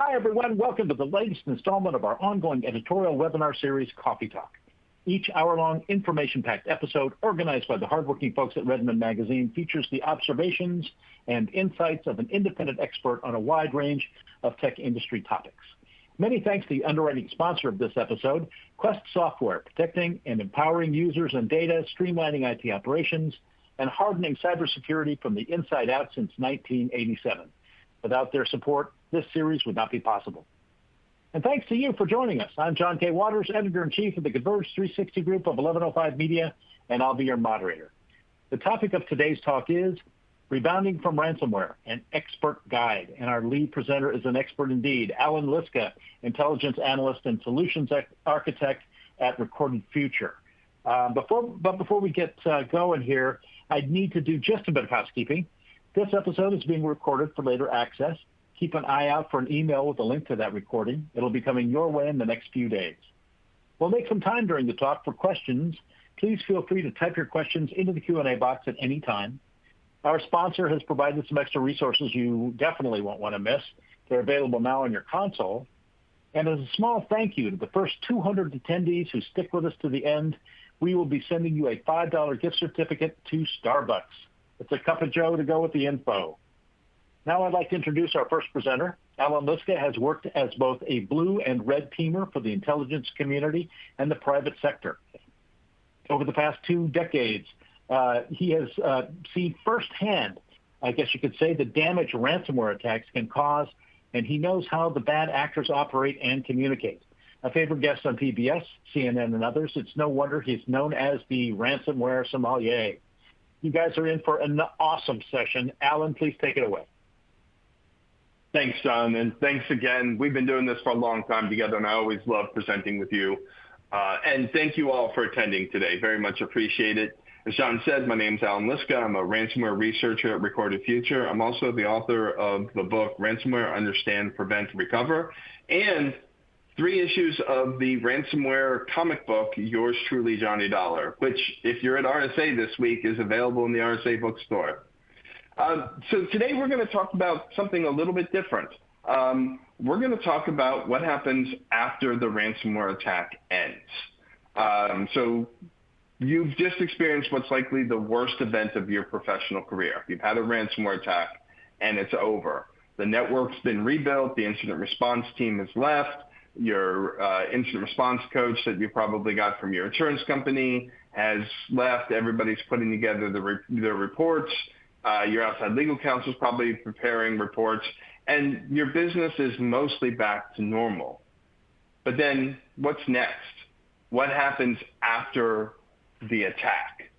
Hi, everyone. Welcome to the latest installment of our ongoing editorial webinar series, Coffee Talk. Each hour-long, information-packed episode organized by the hardworking folks at Redmond Magazine features the observations and insights of an independent expert on a wide range of tech industry topics. Many thanks to the underwriting sponsor of this episode, Quest Software, protecting and empowering users and data, streamlining IT operations, and hardening cybersecurity from the inside out since 1987. Without their support, this series would not be possible. And thanks to you for joining us. I'm John K. Waters, Editor-in-Chief of the Converge 360 Group of 1105 Media, and I'll be your moderator. The topic of today's talk is Rebounding from Ransomware, an expert guide. And our lead presenter is an expert indeed, Alan Liska, intelligence analyst and solutions architect at Recorded Future. Before we get going here, I need to do just a bit of housekeeping. This episode is being recorded for later access. Keep an eye out for an email with a link to that recording. It'll be coming your way in the next few days. We'll make some time during the talk for questions. Please feel free to type your questions into the Q&A box at any time. Our sponsor has provided some extra resources you definitely won't want to miss. They're available now on your console. And as a small thank you to the first 200 attendees who stick with us to the end, we will be sending you a $5 gift certificate to Starbucks. It's a cup of joe to go with the info. Now I'd like to introduce our first presenter. Alan Liska has worked as both a blue and red teamer for the intelligence community and the private sector. Over the past 2 decades, he has seen firsthand, I guess you could say, the damage ransomware attacks can cause, and he knows how the bad actors operate and communicate. A favorite guest on PBS, CNN, and others, it's no wonder he's known as the ransomware sommelier. You guys are in for an awesome session. Alan, please take it away. Thanks, John, and thanks again. We've been doing this for a long time together, and I always love presenting with you. And thank you all for attending today. Very much appreciate it. As John said, my name's Alan Liska. I'm a ransomware researcher at Recorded Future. I'm also the author of the book, Ransomware, Understand, Prevent, Recover, and 3 issues of the ransomware comic book, Yours Truly, Johnny Dollar, which, if you're at RSA this week, is available in the RSA bookstore. So today we're going to talk about something a little bit different. We're going to talk about what happens after the ransomware attack ends. So you've just experienced what's likely the worst event of your professional career. You've had a ransomware attack, and it's over. The network's been rebuilt. The incident response team has left. Your incident response coach that you probably got from your insurance company has left. Everybody's putting together the reports. Your outside legal counsel is probably preparing reports, and your business is mostly back to normal. But then what's next? What happens after the attack?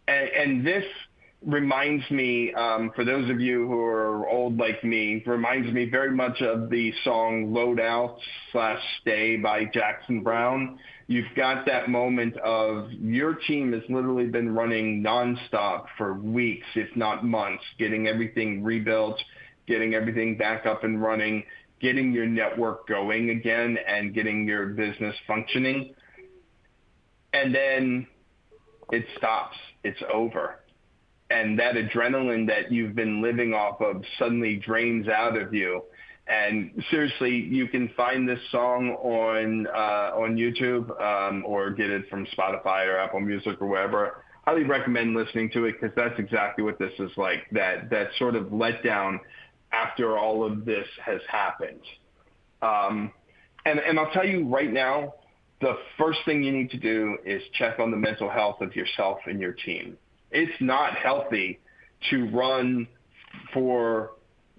And this reminds me, for those of you who are old like me, reminds me very much of the song Loadout/Stay by Jackson Browne. You've got that moment of your team has literally been running nonstop for weeks, if not months, getting everything rebuilt, getting everything back up and running, getting your network going again, and getting your business functioning. And then it stops. It's over. And that adrenaline that you've been living off of suddenly drains out of you. And seriously, you can find this song on YouTube or get it from Spotify or Apple Music or wherever. Highly recommend listening to it because that's exactly what this is like, that sort of letdown after all of this has happened. And I'll tell you right now, the first thing you need to do is check on the mental health of yourself and your team. It's not healthy to run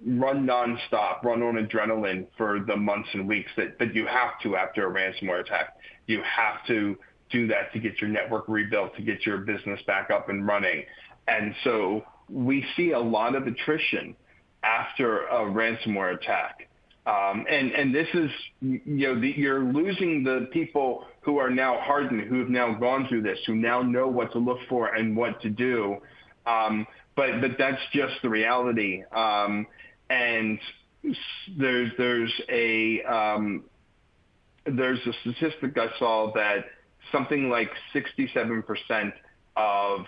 nonstop, run on adrenaline for the months and weeks that you have to after a ransomware attack. You have to do that to get your network rebuilt, to get your business back up and running. And so we see a lot of attrition after a ransomware attack. And this is, you're losing the people who are now hardened, who have now gone through this, who now know what to look for and what to do. But that's just the reality. And there's a statistic I saw that something like 67% of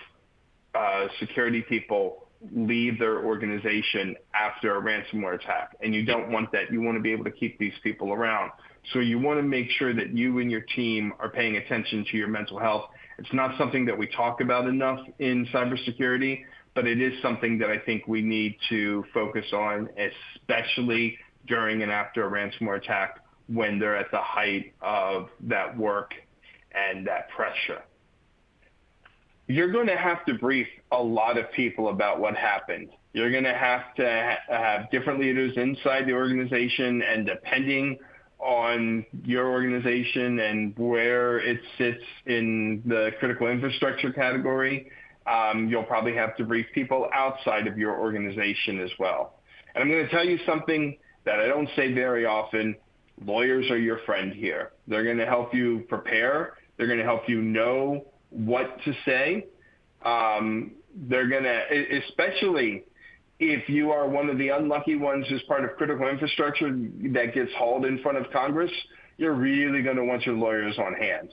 security people leave their organization after a ransomware attack. And you don't want that. You want to be able to keep these people around. So you want to make sure that you and your team are paying attention to your mental health. It's not something that we talk about enough in cybersecurity, but it is something that I think we need to focus on, especially during and after a ransomware attack when they're at the height of that work and that pressure. You're going to have to brief a lot of people about what happened. You're going to have different leaders inside the organization, and depending on your organization and where it sits in the critical infrastructure category, you'll probably have to brief people outside of your organization as well. And I'm going to tell you something that I don't say very often. Lawyers are your friend here. They're going to help you prepare. They're going to help you know what to say. They're going to, especially if you are one of the unlucky ones who's part of critical infrastructure that gets hauled in front of Congress, you're really going to want your lawyers on hand.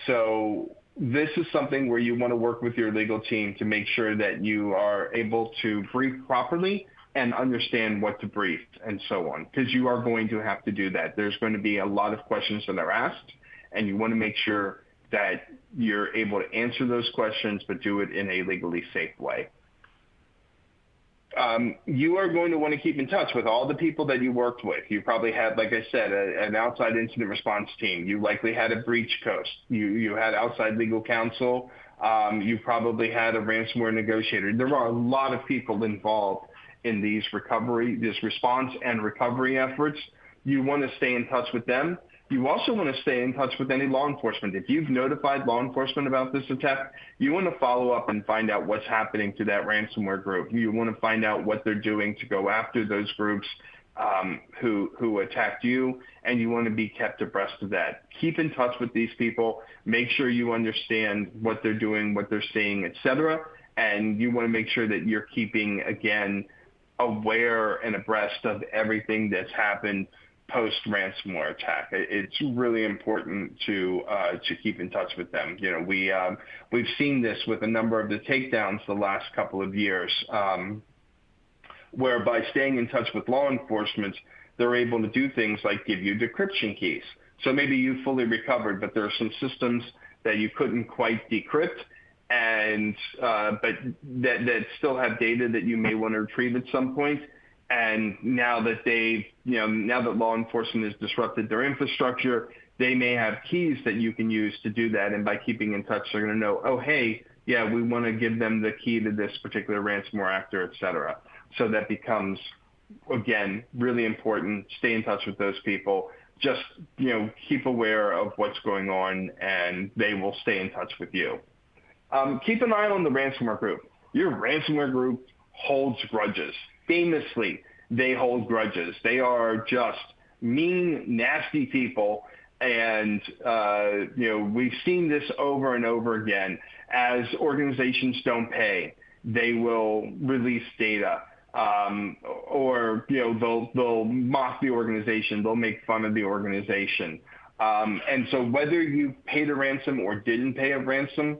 So this is something where you want to work with your legal team to make sure that you are able to brief properly and understand what to brief and so on, because you are going to have to do that. There's going to be a lot of questions that are asked, and you want to make sure that you're able to answer those questions, but do it in a legally safe way. You are going to want to keep in touch with all the people that you worked with. You probably had, like I said, an outside incident response team. You likely had a breach coach. You had outside legal counsel. You probably had a ransomware negotiator. There are a lot of people involved in these response and recovery efforts. You want to stay in touch with them. You also want to stay in touch with any law enforcement. If you've notified law enforcement about this attack, you want to follow up and find out what's happening to that ransomware group. You want to find out what they're doing to go after those groups who attacked you, and you want to be kept abreast of that. Keep in touch with these people. Make sure you understand what they're doing, what they're saying, etc. And you want to make sure that you're keeping, again, aware and abreast of everything that's happened post-ransomware attack. It's really important to keep in touch with them. You know, we've seen this with a number of the takedowns the last couple of years, where by staying in touch with law enforcement, they're able to do things like give you decryption keys. So maybe you fully recovered, but there are some systems that you couldn't quite decrypt, and but that still have data that you may want to retrieve at some point. And now that now that law enforcement has disrupted their infrastructure, they may have keys that you can use to do that. And by keeping in touch, they're going to know, oh, hey, yeah, we want to give them the key to this particular ransomware actor, et cetera. So that becomes, again, really important. Stay in touch with those people. Just, keep aware of what's going on, and they will stay in touch with you. Keep an eye on the ransomware group. Your ransomware group holds grudges. Famously, they hold grudges. They are just mean, nasty people. And, we've seen this over and over again. As organizations don't pay, they will release data. Or they'll mock the organization. They'll make fun of the organization. And so whether you paid a ransom or didn't pay a ransom,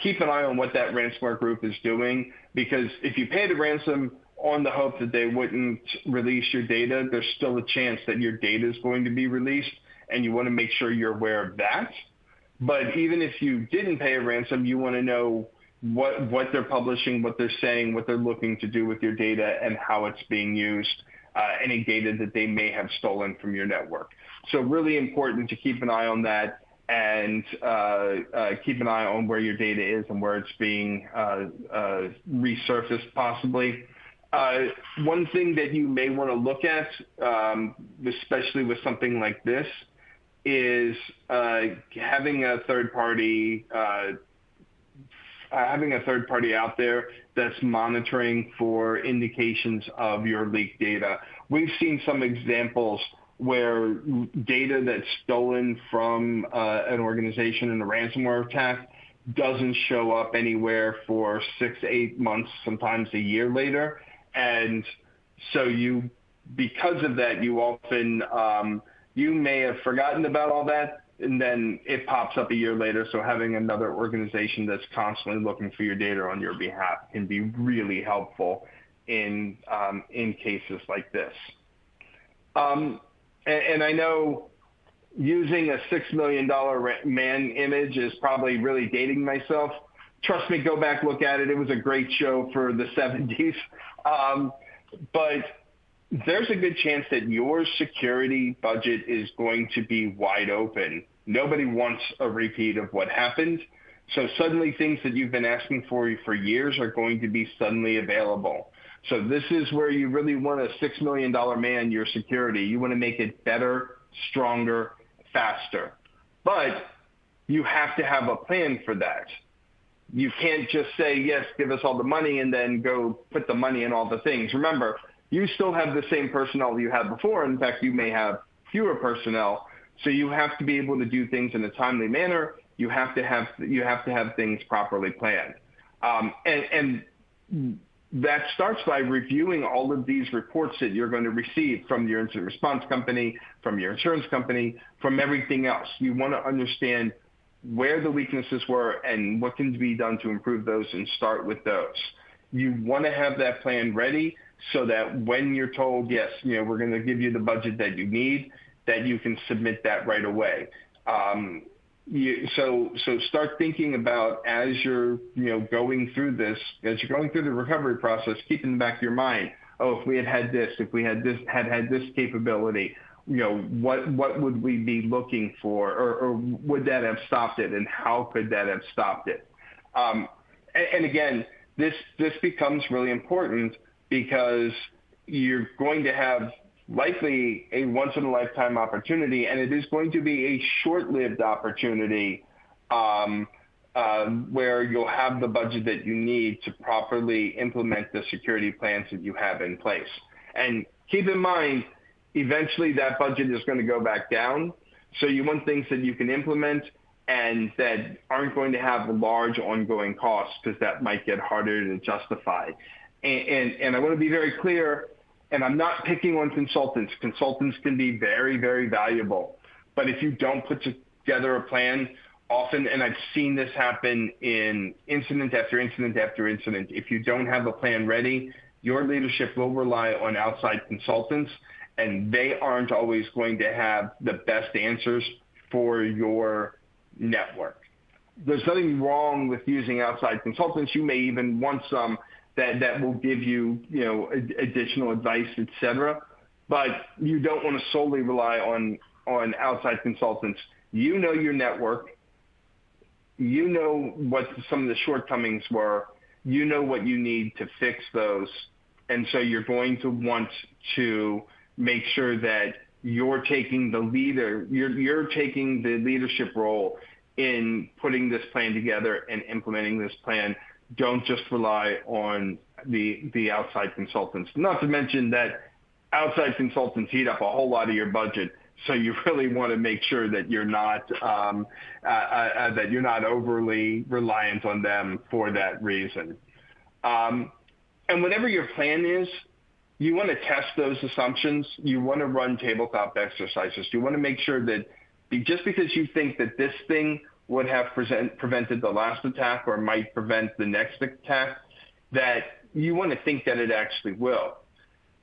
keep an eye on what that ransomware group is doing. Because if you paid a ransom on the hope that they wouldn't release your data, there's still a chance that your data is going to be released, and you want to make sure you're aware of that. But even if you didn't pay a ransom, you want to know what they're publishing, what they're saying, what they're looking to do with your data, and how it's being used, any data that they may have stolen from your network. So really important to keep an eye on that, and keep an eye on where your data is and where it's being resurfaced possibly. One thing that you may want to look at, especially with something like this, is having a third party out there that's monitoring for indications of your leaked data. We've seen some examples where data that's stolen from an organization in a ransomware attack doesn't show up anywhere for 6 to 8 months, sometimes a year later. And so because of that, you often, you may have forgotten about all that, and then it pops up a year later. So having another organization that's constantly looking for your data on your behalf can be really helpful in cases like this. And I know using a $6 million man image is probably really dating myself. Trust me, go back, look at it. It was a great show for the 70s. But there's a good chance that your security budget is going to be wide open. Nobody wants a repeat of what happened. So suddenly things that you've been asking for years are going to be suddenly available. So this is where you really want a $6 million man, your security. You want to make it better, stronger, faster. But you have to have a plan for that. You can't just say, yes, give us all the money and then go put the money in all the things. Remember, you still have the same personnel you had before. In fact, you may have fewer personnel. So you have to be able to do things in a timely manner. You have to have things properly planned. And that starts by reviewing all of these reports that you're going to receive from your incident response company, from your insurance company, from everything else. You want to understand where the weaknesses were and what can be done to improve those, and start with those. You want to have that plan ready so that when you're told, yes, we're going to give you the budget that you need, that you can submit that right away. So start thinking about, as you're going through this, as you're going through the recovery process, keep in the back of your mind, if we had this, if we had this capability, what would we be looking for, or would that have stopped it, and how could that have stopped it? And again, this becomes really important because you're going to have likely a once-in-a-lifetime opportunity, and it is going to be a short-lived opportunity where you'll have the budget that you need to properly implement the security plans that you have in place. And keep in mind, eventually that budget is going to go back down. So you want things that you can implement and that aren't going to have large ongoing costs, because that might get harder to justify. And I want to be very clear, and I'm not picking on consultants. Consultants can be very, very valuable. But if you don't put together a plan, often, and I've seen this happen in incident after incident after incident, if you don't have a plan ready, your leadership will rely on outside consultants, and they aren't always going to have the best answers for your network. There's nothing wrong with using outside consultants. You may even want some that will give you, additional advice, et cetera. But you don't want to solely rely on outside consultants. You know your network. You know what some of the shortcomings were. You know what you need to fix those. And so you're going to want to make sure that you're taking the leadership role in putting this plan together and implementing this plan. Don't just rely on the outside consultants. Not to mention that outside consultants eat up a whole lot of your budget. So you really want to make sure that you're not overly reliant on them for that reason. And whatever your plan is, you want to test those assumptions. You want to run tabletop exercises. You want to make sure that just because you think that this thing would have prevented the last attack or might prevent the next attack, that you want to think that it actually will.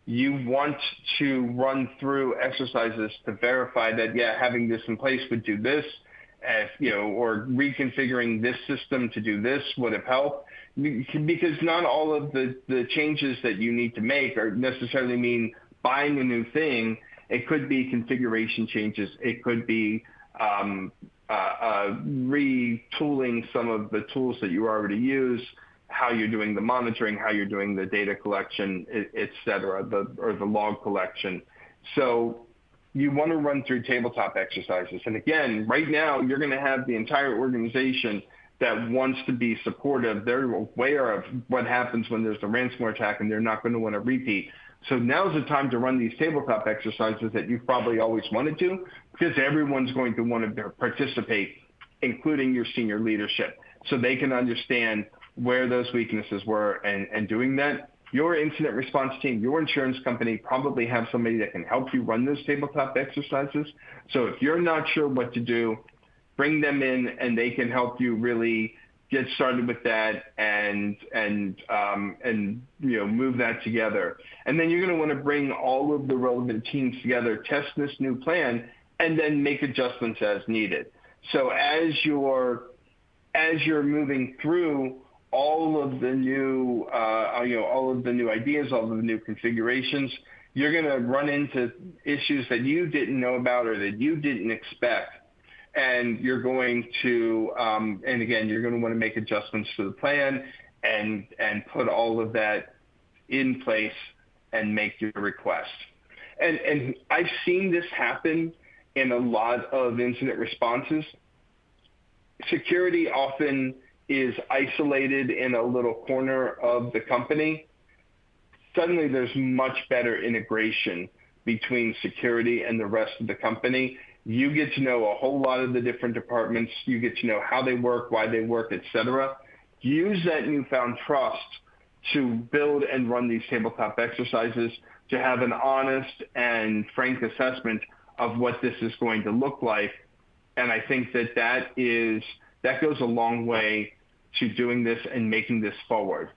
You want to run through exercises to verify that, having this in place would do this, or reconfiguring this system to do this would have helped. Because not all of the changes that you need to make are necessarily mean buying a new thing. It could be configuration changes. It could be retooling some of the tools that you already use, how you're doing the monitoring, how you're doing the data collection, et cetera, or the log collection. So you want to run through tabletop exercises. And again, right now, you're going to have the entire organization that wants to be supportive. They're aware of what happens when there's a ransomware attack, and they're not going to want to repeat. So now's the time to run these tabletop exercises that you've probably always wanted to, because everyone's going to want to participate, including your senior leadership, so they can understand where those weaknesses were and doing that. your incident response team, your insurance company probably have somebody that can help you run those tabletop exercises. So if you're not sure what to do, bring them in and they can help you really get started with that and move that together. And then you're going to want to bring all of the relevant teams together, test this new plan, and then make adjustments as needed. So as you're moving through all of the new ideas, all of the new configurations, you're going to run into issues that you didn't know about or that you didn't expect. And you're going to, you're going to want to make adjustments to the plan and put all of that in place and make your request. And I've seen this happen in a lot of incident responses. Security often is isolated in a little corner of the company. Suddenly there's much better integration between security and the rest of the company. You get to know a whole lot of the different departments. You get to know how they work, why they work, et cetera. Use that newfound trust to build and run these tabletop exercises, to have an honest and frank assessment of what this is going to look like. And I think that goes a long way to doing this and making this forward.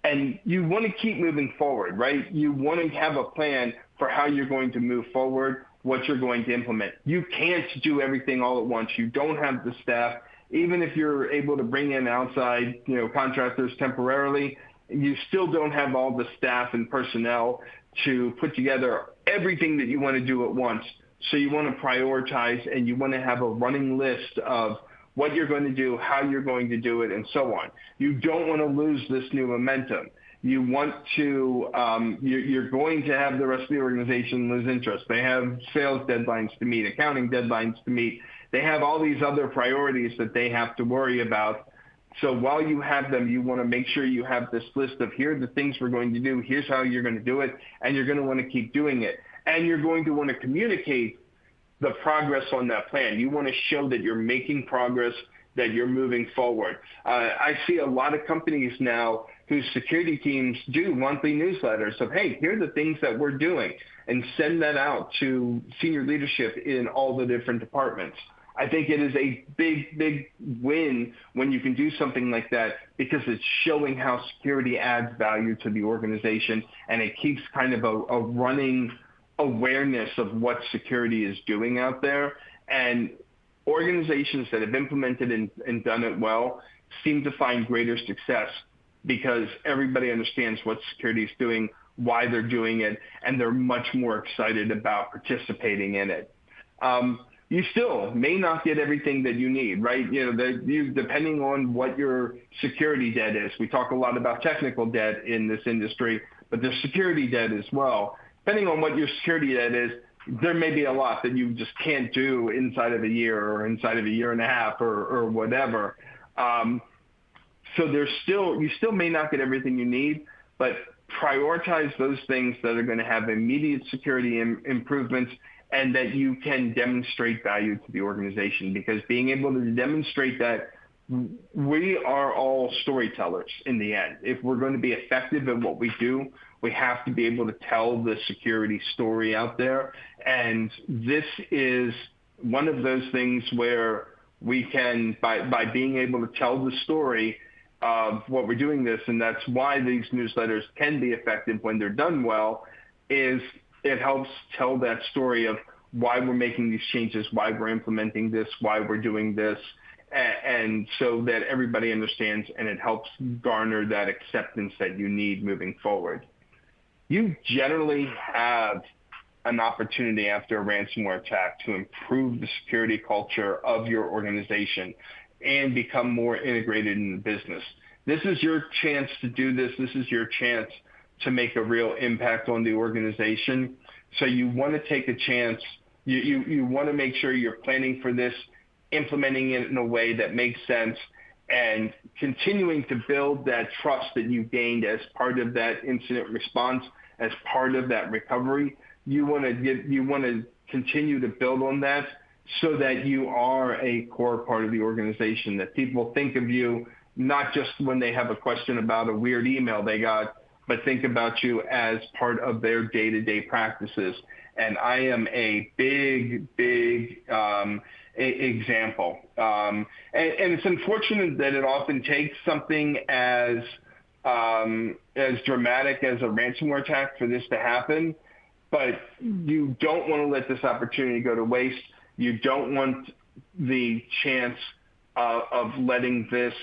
And you want to keep moving forward, right? You want to have a plan for how you're going to move forward, what you're going to implement. You can't do everything all at once. You don't have the staff. Even if you're able to bring in outside, contractors temporarily, you still don't have all the staff and personnel to put together everything that you want to do at once. So you want to prioritize and you want to have a running list of what you're going to do, how you're going to do it, and so on. You don't want to lose this new momentum. You want to, you're going to have the rest of the organization lose interest. They have sales deadlines to meet, accounting deadlines to meet. They have all these other priorities that they have to worry about. So while you have them, you want to make sure you have this list of here are the things we're going to do, here's how you're going to do it, and you're going to want to keep doing it. And you're going to want to communicate the progress on that plan. You want to show that you're making progress, that you're moving forward. I see a lot of companies now whose security teams do monthly newsletters of, hey, here are the things that we're doing, and send that out to senior leadership in all the different departments. I think it is a big, big win when you can do something like that because it's showing how security adds value to the organization, and it keeps kind of a running awareness of what security is doing out there. And organizations that have implemented and done it well seem to find greater success because everybody understands what security is doing, why they're doing it, and they're much more excited about participating in it. You still may not get everything that you need, right? Depending on what your security debt is. We talk a lot about technical debt in this industry, but there's security debt as well. Depending on what your security debt is, there may be a lot that you just can't do inside of a year or inside of a year and a half or whatever. So you still may not get everything you need, but prioritize those things that are going to have immediate security improvements and that you can demonstrate value to the organization, because being able to demonstrate that we are all storytellers in the end. If we're going to be effective at what we do, we have to be able to tell the security story out there. And this is one of those things where we can, by being able to tell the story of what we're doing this, and that's why these newsletters can be effective when they're done well, is it helps tell that story of why we're making these changes, why we're implementing this, why we're doing this, and so that everybody understands, and it helps garner that acceptance that you need moving forward. You generally have an opportunity after a ransomware attack to improve the security culture of your organization and become more integrated in the business. This is your chance to do this. This is your chance to make a real impact on the organization. So you want to take a chance. You want to make sure you're planning for this, implementing it in a way that makes sense, and continuing to build that trust that you gained as part of that incident response, as part of that recovery. You want to continue to build on that so that you are a core part of the organization, that people think of you not just when they have a question about a weird email they got but think about you as part of their day-to-day practices. And I am a big example. And it's unfortunate that it often takes something as dramatic as a ransomware attack for this to happen, but you don't want to let this opportunity go to waste. You don't want the chance of letting this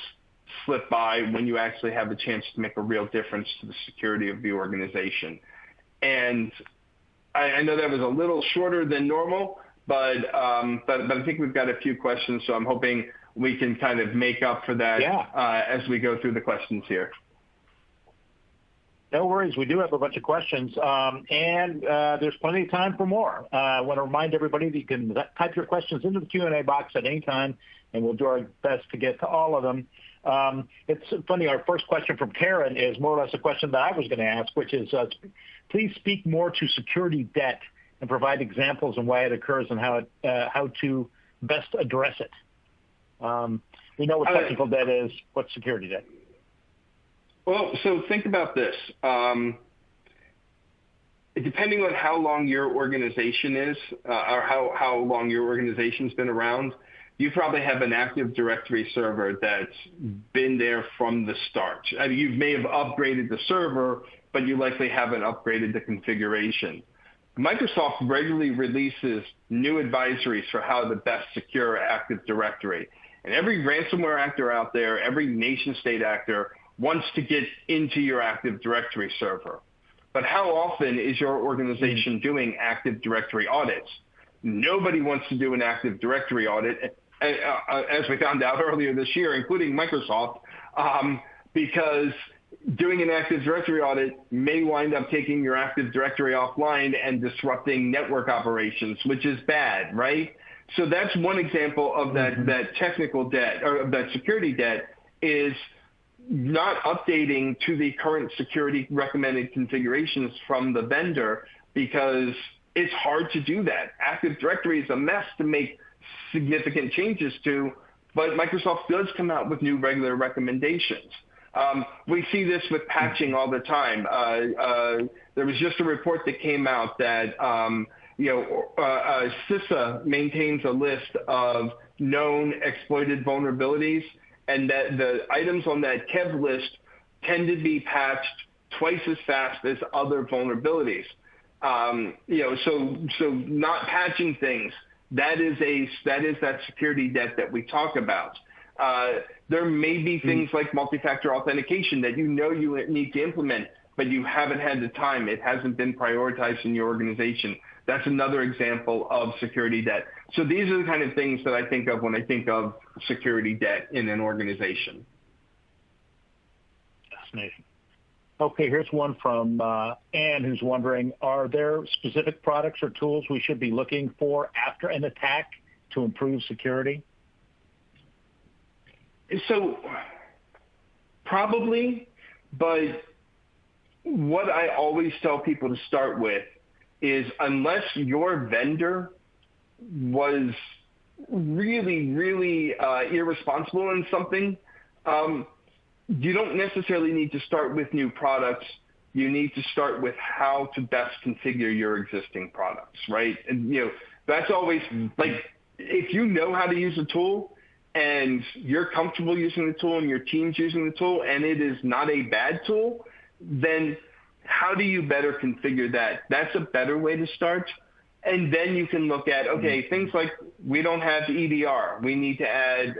slip by when you actually have a chance to make a real difference to the security of the organization. And I know that was a little shorter than normal, but I think we've got a few questions, so I'm hoping we can kind of make up for that as we go through the questions here. No worries. We do have a bunch of questions, and there's plenty of time for more. I want to remind everybody that you can type your questions into the Q&A box at any time, and we'll do our best to get to all of them. It's funny, our first question from Karen is more or less a question that I was going to ask, which is, please speak more to security debt and provide examples on why it occurs and how to best address it. We know what technical debt is. What's security debt? Well, so think about this. Depending on how long your organization is, or how long your organization's been around, you probably have an Active Directory server that's been there from the start. I mean, you may have upgraded the server, but you likely haven't upgraded the configuration. Microsoft regularly releases new advisories for how to best secure Active Directory. And every ransomware actor out there, every nation state actor wants to get into your Active Directory server. But how often is your organization doing Active Directory audits? Nobody wants to do an Active Directory audit, as we found out earlier this year, including Microsoft, because doing an Active Directory audit may wind up taking your Active Directory offline and disrupting network operations, which is bad, right? So that's one example of that technical debt, or of that security debt, is not updating to the current security recommended configurations from the vendor, because it's hard to do that. Active Directory is a mess to make significant changes to, but Microsoft does come out with new regular recommendations. We see this with patching all the time. There was just a report that came out that CISA maintains a list of known exploited vulnerabilities, and that the items on that KEV list tend to be patched twice as fast as other vulnerabilities. So not patching things, that is that security debt that we talk about. There may be things like multi-factor authentication that you need to implement, but you haven't had the time. It hasn't been prioritized in your organization. That's another example of security debt. So these are the kind of things that I think of when I think of security debt in an organization. Fascinating. Okay, here's one from Ann, who's wondering, are there specific products or tools we should be looking for after an attack to improve security? So probably, but what I always tell people to start with is, unless your vendor was really, really irresponsible in something, you don't necessarily need to start with new products. You need to start with how to best configure your existing products, right? And that's always like, if you know how to use a tool and you're comfortable using the tool and your team's using the tool and it is not a bad tool, then how do you better configure that? That's a better way to start. And then you can look at, okay, things like, we don't have EDR. We need to add,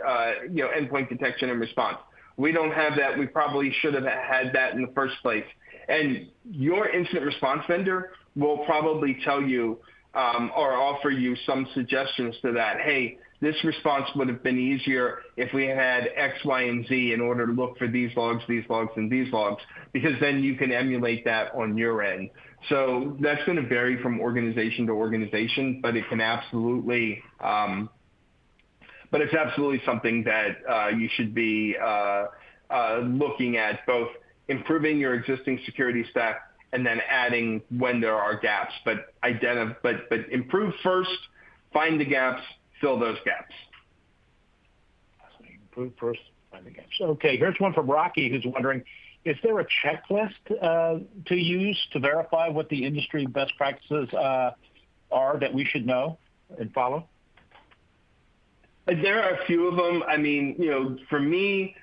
endpoint detection and response. We don't have that. We probably should have had that in the first place. And your incident response vendor will probably tell you or offer you some suggestions to that. Hey, this response would have been easier if we had X, Y, and Z in order to look for these logs, and these logs, because then you can emulate that on your end. So that's going to vary from organization to organization, but it can absolutely, but it's absolutely something that you should be looking at, both improving your existing security stack and then adding when there are gaps. But improve first, find the gaps, fill those gaps. Improve first, find the gaps. Okay, here's one from Rocky, who's wondering, Is there a checklist to use to verify what the industry best practices are that we should know and follow? There are a few of them. I mean, for me,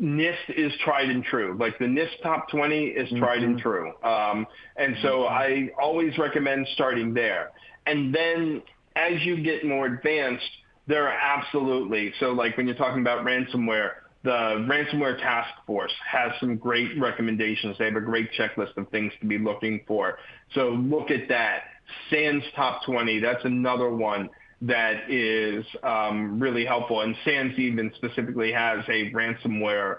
NIST is tried and true. Like the NIST top 20 is tried and true. And so I always recommend starting there. And then as you get more advanced, there are absolutely, so like when you're talking about ransomware, the Ransomware Task Force has some great recommendations. They have a great checklist of things to be looking for. So look at that. SANS Top 20, that's another one that is really helpful. And SANS even specifically has a ransomware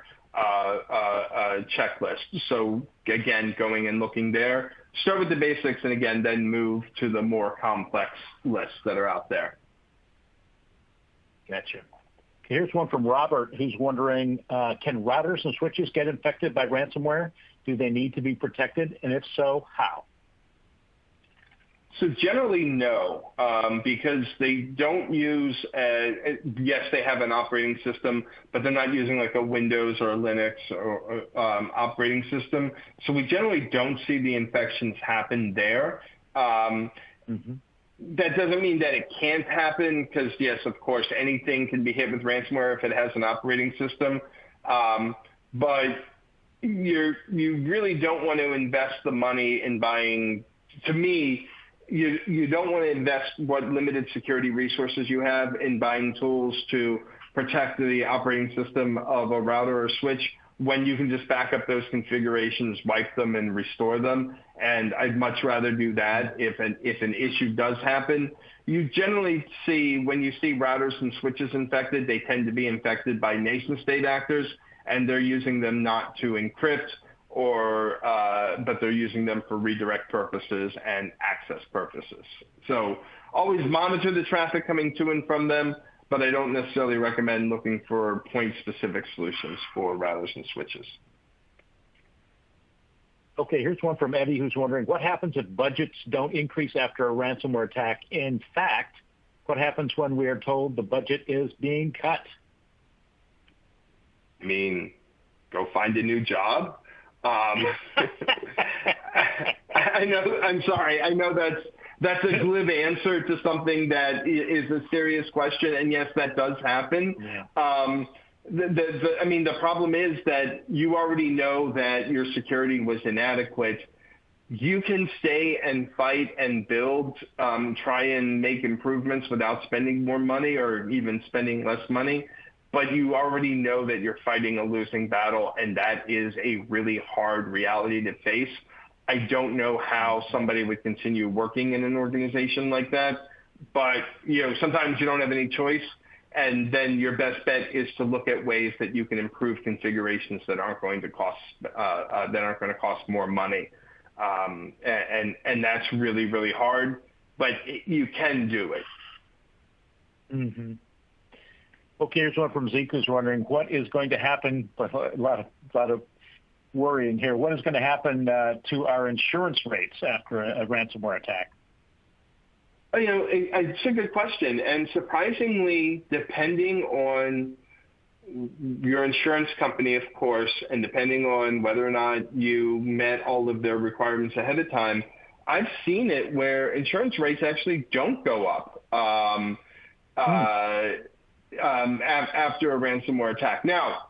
checklist. So again, going and looking there, start with the basics and again, then move to the more complex lists that are out there. Gotcha. Here's one from Robert who's wondering, can routers and switches get infected by ransomware? Do they need to be protected? And if so, how? So generally, no, because they don't use, yes, they have an operating system, but they're not using like a Windows or a Linux or operating system. So we generally don't see the infections happen there. That doesn't mean that it can't happen because, yes, of course, anything can be hit with ransomware if it has an operating system. But you really don't want to invest the money in buying, to me, you don't want to invest what limited security resources you have in buying tools to protect the operating system of a router or switch when you can just back up those configurations, wipe them, and restore them. And I'd much rather do that if an issue does happen. You generally see, when you see routers and switches infected, they tend to be infected by nation-state actors, and they're using them not to encrypt, but they're using them for redirect purposes and access purposes. So always monitor the traffic coming to and from them, but I don't necessarily recommend looking for point-specific solutions for routers and switches. Okay, here's one from Eddie who's wondering, what happens if budgets don't increase after a ransomware attack? In fact, what happens when we are told the budget is being cut? I mean, go find a new job. I know. I'm sorry. I know that's a glib answer to something that is a serious question, and yes, that does happen. Yeah. The problem is that you already know that your security was inadequate. You can stay and fight and build, try and make improvements without spending more money or even spending less money. But you already know that you're fighting a losing battle, and that is a really hard reality to face. I don't know how somebody would continue working in an organization like that, but sometimes you don't have any choice, and then your best bet is to look at ways that you can improve configurations that aren't going to cost more money, and that's really, really hard, but you can do it. Mm-hmm. Okay, here's one from Zeke who's wondering what is going to happen, but a lot of worrying here. What is going to happen to our insurance rates after a ransomware attack? It's a good question. And surprisingly, depending on your insurance company, of course, and depending on whether or not you met all of their requirements ahead of time, I've seen it where insurance rates actually don't go up after a ransomware attack. Now,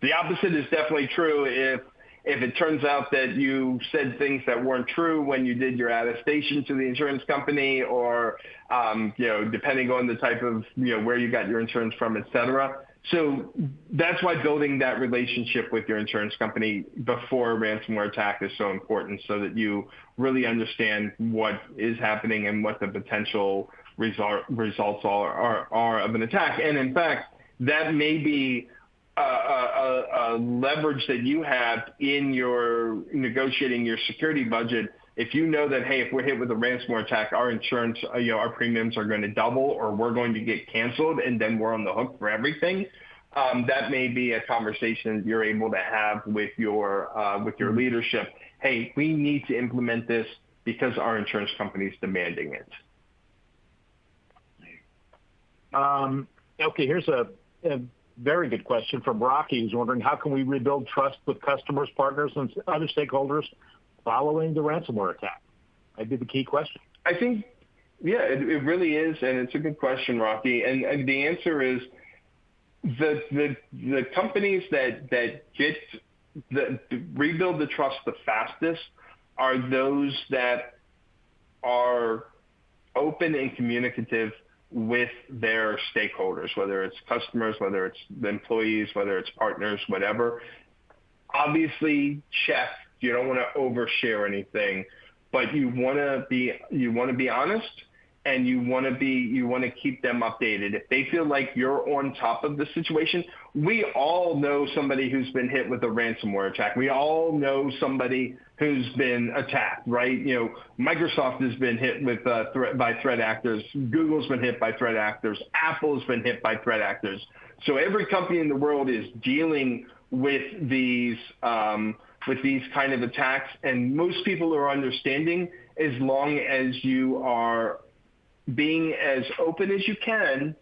the opposite is definitely true if it turns out that you said things that weren't true when you did your attestation to the insurance company, or depending on the type of where you got your insurance from, et cetera. So that's why building that relationship with your insurance company before a ransomware attack is so important, so that you really understand what is happening and what the potential results are of an attack. And in fact, that may be a leverage that you have in your negotiating your security budget. If you know that, hey, if we're hit with a ransomware attack, our insurance, our premiums are going to double, or we're going to get canceled, and then we're on the hook for everything. That may be a conversation you're able to have with your leadership. Hey, we need to implement this because our insurance company is demanding it. Okay, here's a Very good question from Rocky, who's wondering, how can we rebuild trust with customers, partners, and other stakeholders following the ransomware attack? That'd be the key question. I think, yeah, it really is, and it's a good question, Rocky. And the answer is the companies that get rebuild the trust the fastest are those that are open and communicative with their stakeholders, whether it's customers, whether it's the employees, whether it's partners, whatever. Obviously, check. You don't want to overshare anything, but you want to be honest, and you want to keep them updated. If they feel like you're on top of the situation, we all know somebody who's been hit with a ransomware attack. We all know somebody who's been attacked, right? Microsoft has been hit with by threat actors. Google's been hit by threat actors. Apple's been hit by threat actors. So every company in the world is dealing with these kind of attacks, and most people are understanding as long as you are being as open as you can.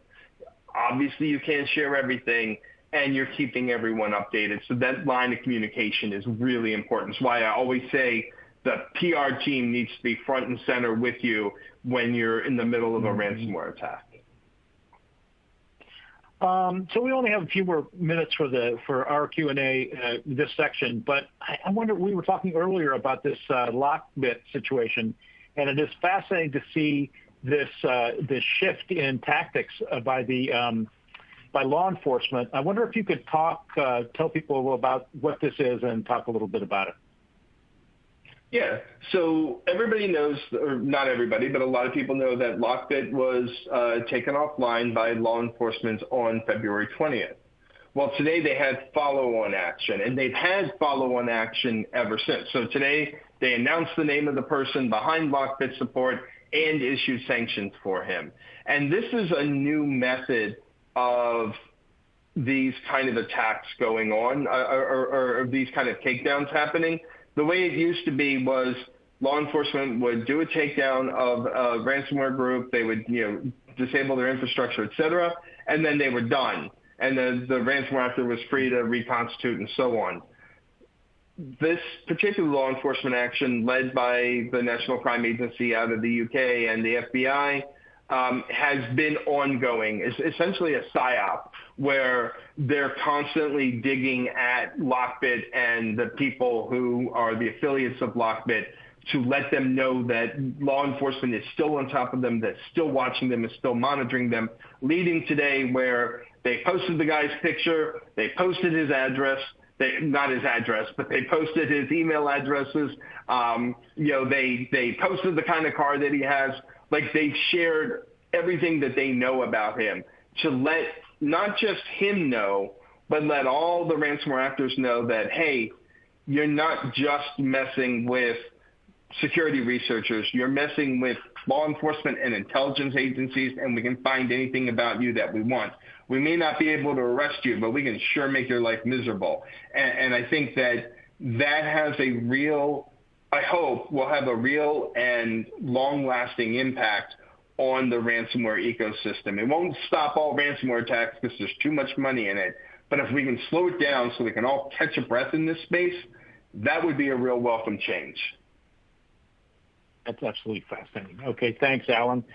Obviously, you can't share everything, and you're keeping everyone updated. So that line of communication is really important. It's why I always say the PR team needs to be front and center with you when you're in the middle of a ransomware attack. So we only have a few more minutes for our Q&A this section, but I wonder, we were talking earlier about this Lockbit situation, and it is fascinating to see this shift in tactics by law enforcement. I wonder if you could tell people about what this is and talk a little bit about it. Yeah, so everybody knows, or not everybody, but a lot of people know that Lockbit was taken offline by law enforcement on February 20th. Well, today they had follow-on action, and they've had follow-on action ever since. So today they announced the name of the person behind Lockbit support and issued sanctions for him. And this is a new method of these kind of attacks going on, or these kind of takedowns happening. The way it used to be was law enforcement would do a takedown of a ransomware group. They would, disable their infrastructure, et cetera, and then they were done. And then the ransomware actor was free to reconstitute and so on. This particular law enforcement action, led by the National Crime Agency out of the UK and the FBI, has been ongoing. It's essentially a PSYOP where they're constantly digging at Lockbit and the people who are the affiliates of Lockbit to let them know that law enforcement is still on top of them, that's still watching them, is still monitoring them, leading today where they posted the guy's picture, they posted his address, not his address, but they posted his email addresses. They posted the kind of car that he has. Like, they've shared everything that they know about him to let not just him know, but let all the ransomware actors know that, hey, you're not just messing with security researchers, you're messing with law enforcement and intelligence agencies, and we can find anything about you that we want. We may not be able to arrest you, but we can sure make your life miserable. And I think that has a real, I hope, will have a real and long-lasting impact on the ransomware ecosystem. It won't stop all ransomware attacks because there's too much money in it. But if we can slow it down so we can all catch a breath in this space, that would be a real welcome change. That's absolutely fascinating. Okay, thanks, Alan.